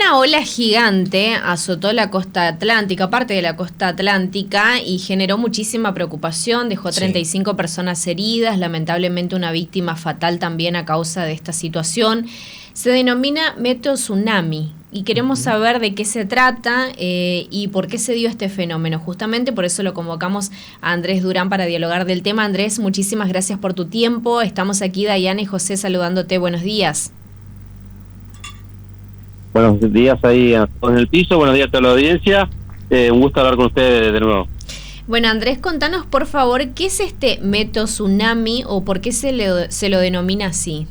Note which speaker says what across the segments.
Speaker 1: Una ola gigante azotó la costa atlántica, parte de la costa atlántica, y generó muchísima preocupación, dejó 35 personas heridas, lamentablemente una víctima fatal también a causa de esta situación. Se denomina meteotsunami y queremos saber de qué se trata y por qué se dio este fenómeno. Justamente por eso lo convocamos a Andrés Durán para dialogar del tema. Andrés, muchísimas gracias por tu tiempo. Estamos aquí, Dayana y José, saludándote. Buenos días.
Speaker 2: Buenos días ahí en el piso, buenos días a toda la audiencia, un gusto hablar con ustedes de nuevo.
Speaker 1: Bueno, Andrés, contanos por favor, ¿qué es este meteotsunami o por qué se lo denomina así?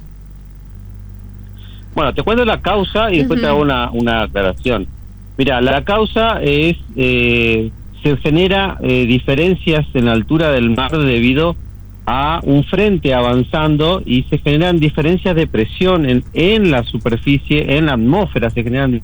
Speaker 2: Bueno, te cuento la causa y después te hago una aclaración. Mira, la causa es, se genera diferencias en la altura del mar debido a un frente avanzando y se generan diferencias de presión en la superficie, en la atmósfera, se generan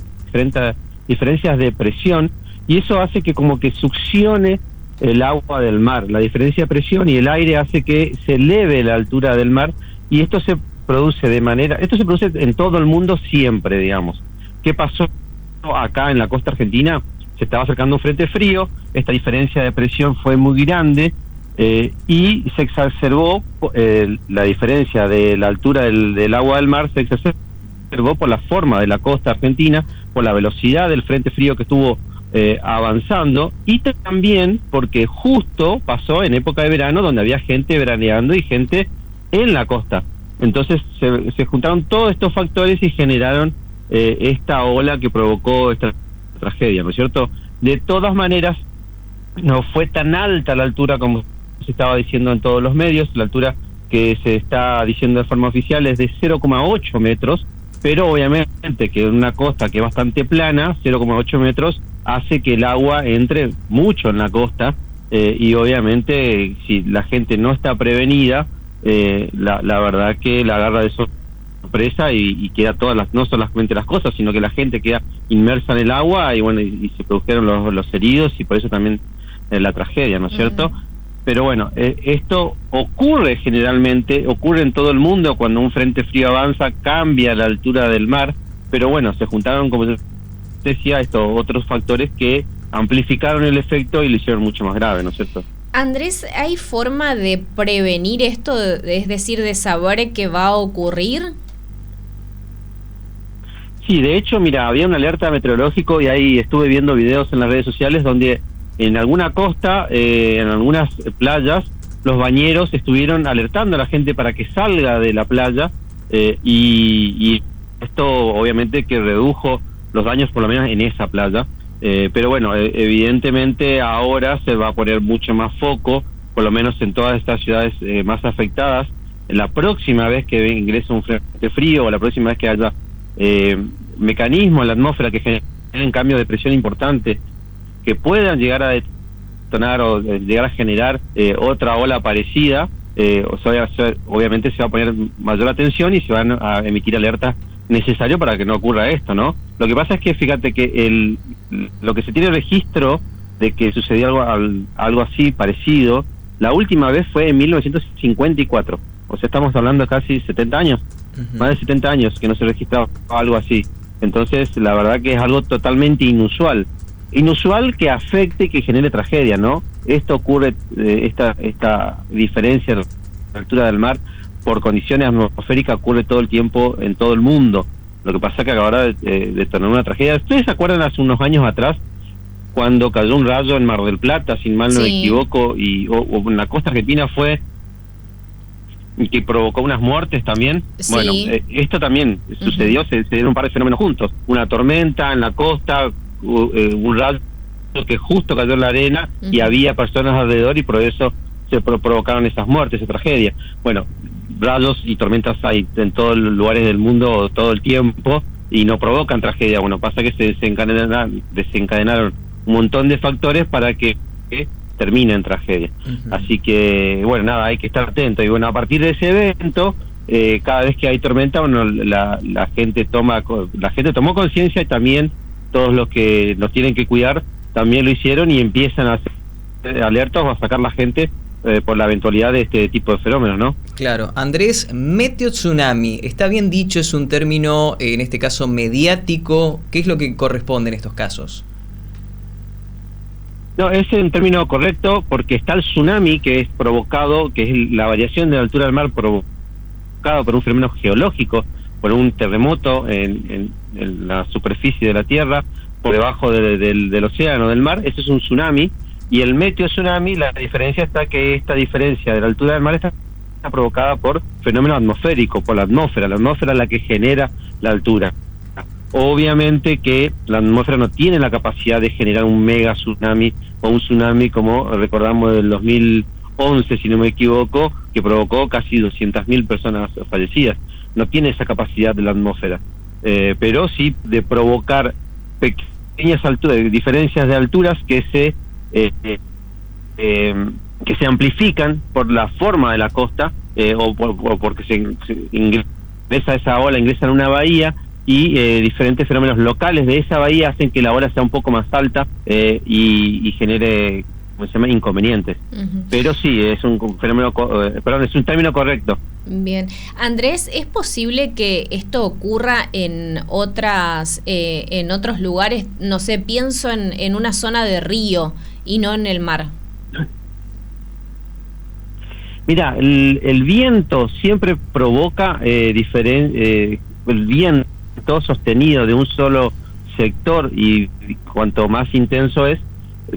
Speaker 2: diferencias de presión y eso hace que como que succione el agua del mar. La diferencia de presión y el aire hace que se eleve la altura del mar y esto se produce en todo el mundo siempre, digamos. ¿Qué pasó acá en la costa argentina? Se estaba acercando un frente frío, esta diferencia de presión fue muy grande, y se exacerbó la diferencia de la altura del agua del mar, se exacerbó por la forma de la costa argentina, por la velocidad del frente frío que estuvo avanzando y también porque justo pasó en época de verano donde había gente veraneando y gente en la costa. Entonces se juntaron todos estos factores y generaron esta ola que provocó esta tragedia, ¿no es cierto? De todas maneras, no fue tan alta la altura como se estaba diciendo en todos los medios. La altura que se está diciendo de forma oficial es de 0,8 metros, pero obviamente que en una costa que es bastante plana, 0,8 metros hace que el agua entre mucho en la costa, y obviamente si la gente no está prevenida, la verdad que la agarra de sorpresa y queda no solamente las cosas, sino que la gente queda inmersa en el agua y bueno, y se produjeron los heridos y por eso también la tragedia, ¿no es cierto? Pero bueno, esto ocurre en todo el mundo cuando un frente frío avanza, cambia la altura del mar, pero bueno, se juntaron, como decía, estos otros factores que amplificaron el efecto y lo hicieron mucho más grave, ¿no es cierto?
Speaker 1: Andrés, ¿hay forma de prevenir esto, es decir, de saber qué va a ocurrir?
Speaker 2: Sí, de hecho, mira, había una alerta meteorológico y ahí estuve viendo videos en las redes sociales donde en alguna costa, en algunas playas, los bañeros estuvieron alertando a la gente para que salga de la playa, y esto obviamente que redujo los daños por lo menos en esa playa, pero bueno, evidentemente ahora se va a poner mucho más foco, por lo menos en todas estas ciudades más afectadas. La próxima vez que ingrese un frente frío o la próxima vez que haya mecanismos en la atmósfera que generen cambio de presión importante, que puedan llegar a detonar o llegar a generar otra ola parecida, obviamente se va a poner mayor atención y se van a emitir alertas necesarias para que no ocurra esto, ¿no? Lo que pasa es que fíjate que lo que se tiene registro de que sucedió algo así parecido, la última vez fue en 1954, o sea, estamos hablando de casi 70 años, más de 70 años que no se registraba algo así. Entonces, la verdad que es algo totalmente inusual que afecte, que genere tragedia, ¿no? Esto ocurre, esta diferencia de la altura del mar por condiciones atmosféricas ocurre todo el tiempo en todo el mundo. Lo que pasa es que ahora de tener una tragedia. ¿Ustedes se acuerdan hace unos años atrás cuando cayó un rayo en Mar del Plata, si mal no me equivoco, y en la costa argentina fue que provocó unas muertes también? Sí. Bueno, esto también sucedió, se dieron un par de fenómenos juntos. Una tormenta en la costa, un rayo que justo cayó en la arena y había personas alrededor y por eso se provocaron esas muertes, esa tragedia. Bueno, rayos y tormentas hay en todos los lugares del mundo todo el tiempo y no provocan tragedia. Bueno, pasa que se desencadenaron un montón de factores para que termine en tragedia. Así que, bueno, nada, hay que estar atento. Y bueno, a partir de ese evento, cada vez que hay tormenta, bueno, la gente tomó conciencia y también todos los que nos tienen que cuidar también lo hicieron y empiezan a hacer alertas o a sacar la gente por la eventualidad de este tipo de fenómenos, ¿no?
Speaker 3: Claro. Andrés, meteotsunami, ¿está bien dicho? ¿Es un término, en este caso, mediático? ¿Qué es lo que corresponde en estos casos?
Speaker 2: No, es un término correcto porque está el tsunami, que es provocado, que es la variación de la altura del mar provocado por un fenómeno geológico, por un terremoto en la superficie de la Tierra, por debajo del océano, del mar. Eso es un tsunami. Y el meteotsunami, la diferencia está que esta diferencia de la altura del mar está provocada por fenómeno atmosférico, por la atmósfera es la que genera la altura. Obviamente que la atmósfera no tiene la capacidad de generar un mega tsunami o un tsunami como recordamos del 2011, si no me equivoco, que provocó casi 200.000 personas fallecidas. No tiene esa capacidad de la atmósfera, pero sí de provocar pequeñas alturas, diferencias de alturas que se amplifican por la forma de la costa o porque se ingresa esa ola, ingresa en una bahía y diferentes fenómenos locales de esa bahía hacen que la ola sea un poco más alta y genere, ¿cómo se llama?, inconvenientes. Pero sí, es un fenómeno, perdón, es un término correcto.
Speaker 1: Bien. Andrés, ¿es posible que esto ocurra en otros lugares? No sé, pienso en una zona de río y no en el mar.
Speaker 2: Mira, el viento siempre provoca el viento sostenido de un solo sector y cuanto más intenso es,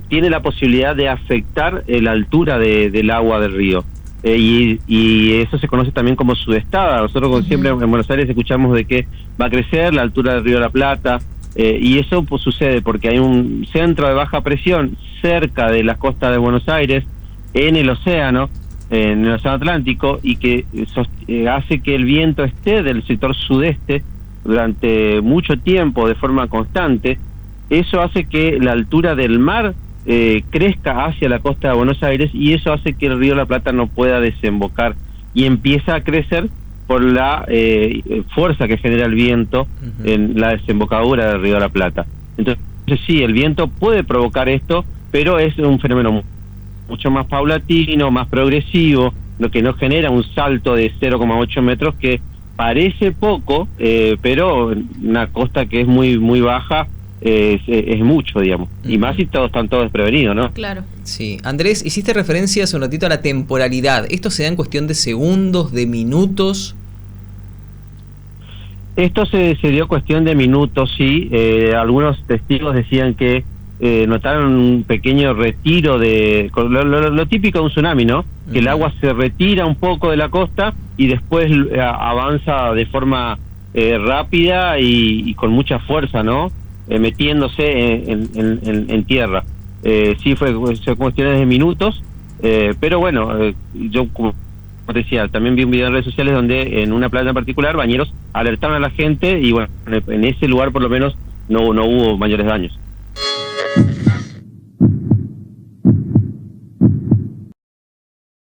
Speaker 2: tiene la posibilidad de afectar la altura del agua del río. Y eso se conoce también como sudestada. Nosotros siempre en Buenos Aires escuchamos de que va a crecer la altura del río de la Plata, y eso pues sucede porque hay un centro de baja presión cerca de la costa de Buenos Aires, en el océano Atlántico, y que hace que el viento esté del sector sudeste durante mucho tiempo de forma constante. Eso hace que la altura del mar crezca hacia la costa de Buenos Aires, y eso hace que el río de la Plata no pueda desembocar y empieza a crecer por la fuerza que genera el viento en la desembocadura del río de la Plata. Entonces sí, el viento puede provocar esto, pero es un fenómeno mucho más paulatino, más progresivo, lo que no genera un salto de 0,8 metros que parece poco, pero una costa que es muy muy baja es mucho, digamos, y más si todos están todos desprevenidos, ¿no?
Speaker 1: Claro.
Speaker 3: Sí. Andrés, hiciste referencia hace un ratito a la temporalidad. ¿Esto se da en cuestión de segundos, de minutos?
Speaker 2: Esto se dio cuestión de minutos, sí. Algunos testigos decían que notaron un pequeño retiro lo típico de un tsunami, ¿no? Que el agua se retira un poco de la costa y después avanza de forma rápida y con mucha fuerza, ¿no? Metiéndose en tierra. Sí fue cuestiones de minutos, pero bueno, yo como decía, también vi un video en redes sociales donde en una playa en particular bañeros alertaron a la gente y bueno, en ese lugar por lo menos no hubo mayores daños.